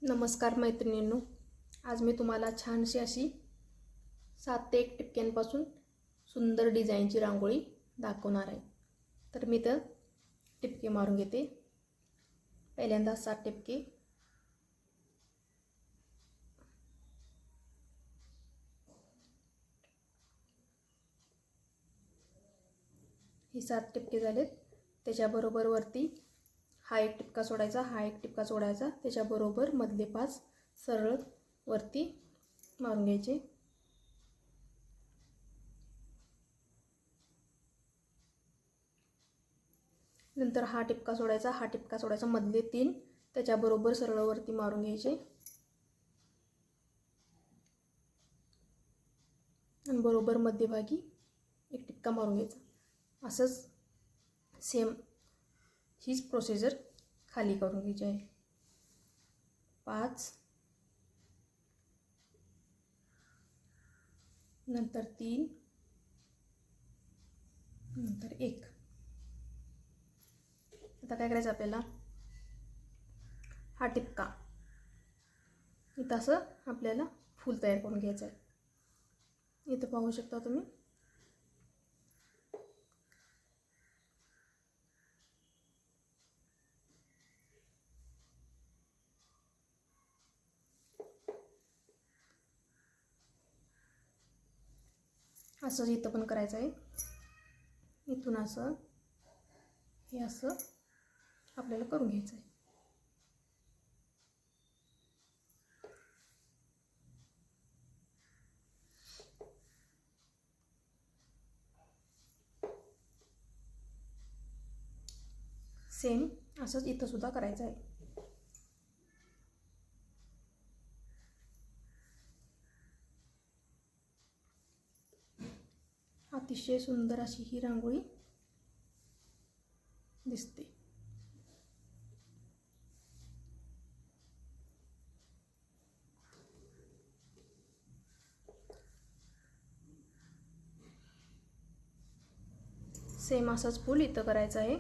नमस्कार मैत्रिणींनो, आज मी तुम्हाला छानशी अशी 7 ते 1 टिपक्यांपासून सुंदर डिझाईनची रांगोळी दाखवणार आहे। तर मी तर टिपके मारून घेते। पहिल्यांदा 7 टिपके, ही 7 टिपके झालेत। त्याच्याबरोबर वरती हा एक टिपका सोडायचा, हा एक टिपका सोडायचा, त्याच्याबरोबर मधले 5 सरळ वरती मारून घ्यायचे। नंतर हा टिपका सोडायचा, हा टिपका सोडायचा, मधले 3 त्याच्याबरोबर सरळ वरती मारून घ्यायचे आणि बरोबर मध्यभागी एक टिपका मारून घ्यायचा। असंच सेम हीच प्रोसिजर खाली करून घ्यायची आहे। 5 नंतर 3 नंतर 1। आता काय करायचं आपल्याला, हा टिपका इथं असं आपल्याला फूल तयार करून घ्यायचं आहे। इथं पाहू शकता तुम्ही, असंच इथं पण करायचं आहे। इथून असं हे असं आपल्याला करून घ्यायचं आहे। सेम असंच इथं सुद्धा करायचं आहे। अतिशय सुंदर अशी ही रांगोळी दिसते। सेम असंच फूल इथं करायचं आहे।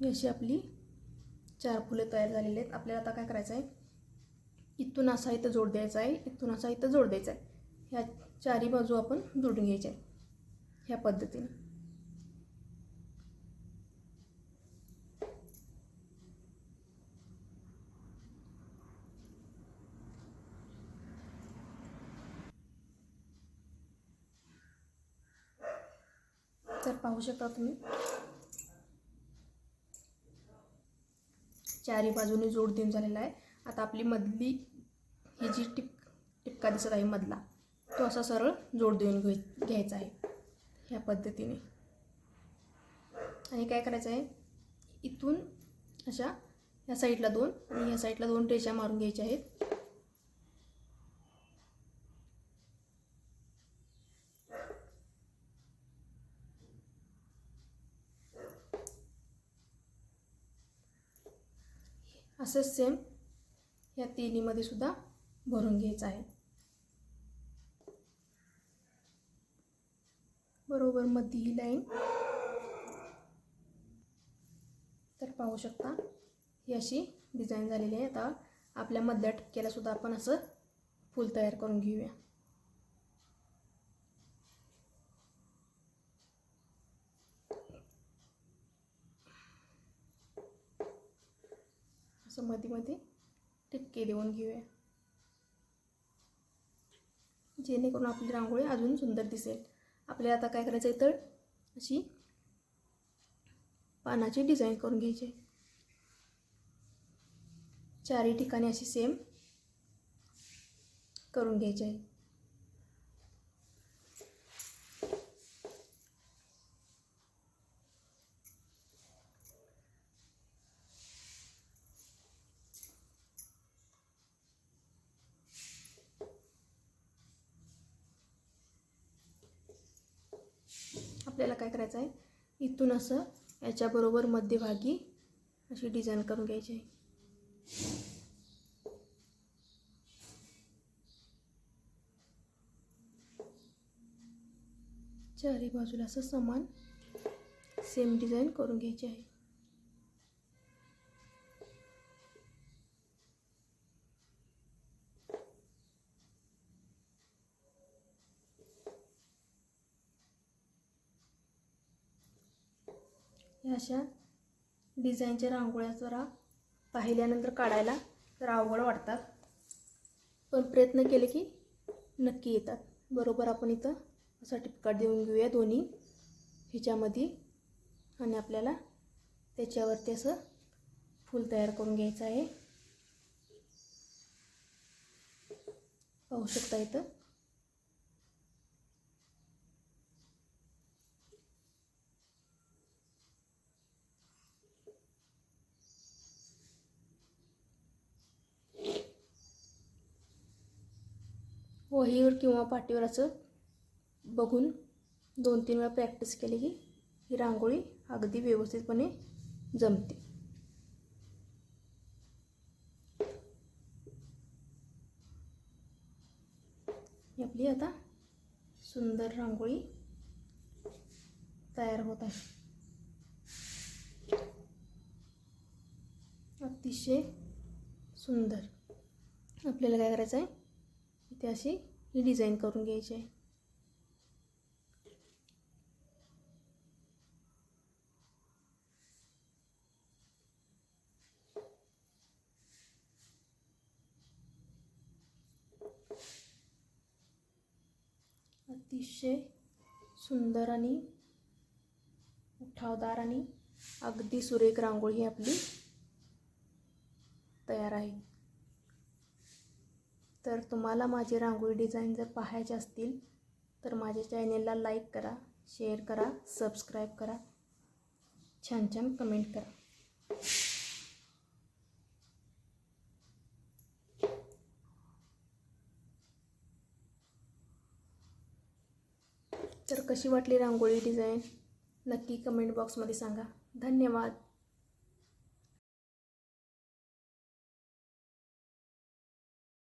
अशी आपली 4 फुले तयार झालेली आहेत। आपल्याला आता काय करायचं आहे, इथून असा इथं जोड द्यायचा आहे, इथून असा इथं जोड द्यायचा आहे। ह्या चारी बाजू आपण जोडून घ्यायच्या आहे ह्या पद्धतीने। तर पाहू शकता तुम्ही, चारी बाजूने जोड देऊन झालेला आहे। आता आपली मधली ही जी टिपका दिसत आहे मधला, तो असा सरळ जोड देऊन घ्यायचा आहे ह्या पद्धतीने। आणि काय करायचं आहे, इथून अशा या साईडला 2 आणि या साईडला 2 रेषा मारून घ्यायच्या आहेत। असंच सेम या तिन्हीमध्ये सुद्धा भरून घ्यायचं आहे। बरोबर मध्ये ही लाईन, तर पाहू शकता ही अशी डिझाईन झालेली आहे। आता आपल्या मधल्या टिपक्याला सुद्धा आपण असं फूल तयार करून घेऊया। असं मध्ये मध्ये टिपके देऊन घेऊया, जेणेकरून आपली रांगोळी अजून सुंदर दिसेल। आपल्याला आता काय करायचं आहे, तर अशी पानाची डिझाईन करून घ्यायची आहे। चारही ठिकाणी अशी सेम करून घ्यायची आहे। आपल्याला काय करायचं आहे, इथून असं याच्याबरोबर मध्यभागी अशी डिझाईन करून घ्यायची आहे। चारी बाजूला असं समान सेम डिझाईन करून घ्यायची आहे. या अशा डिझाईनच्या रांगोळ्या जरा पाहिल्यानंतर काढायला जरा अवघड वाटतात, पण प्रयत्न केले की नक्की येतात. बरोबर आपण इथं असा टिपका देऊन घेऊया दोन्ही ह्याच्यामध्ये, आणि आपल्याला त्याच्यावरती असं फूल तयार करून घ्यायचं आहे. पाहू शकता इथं वहीवर किंवा पाटीवर असं बघून 2-3 वेळा प्रॅक्टिस केली की ही रांगोळी अगदी व्यवस्थितपणे जमते. आपली आता सुंदर रांगोळी तयार होत आहे. अतिशय सुंदर. आपल्याला काय करायचं आहे, इथे अशी ही डिझाईन करून घ्यायची आहे. अतिशय सुंदर आणि उठावदार आणि अगदी सुरेख रांगोळी ही आपली तयार आहे. तर तुम्हाला माझे रांगोळी डिझाईन जर पाहायचे असतील तर माझ्या चॅनेलला लाईक करा, शेअर करा, सबस्क्राईब करा, छान छान कमेंट करा. तर कशी वाटली रांगोळी डिझाईन नक्की कमेंट बॉक्समध्ये सांगा. धन्यवाद.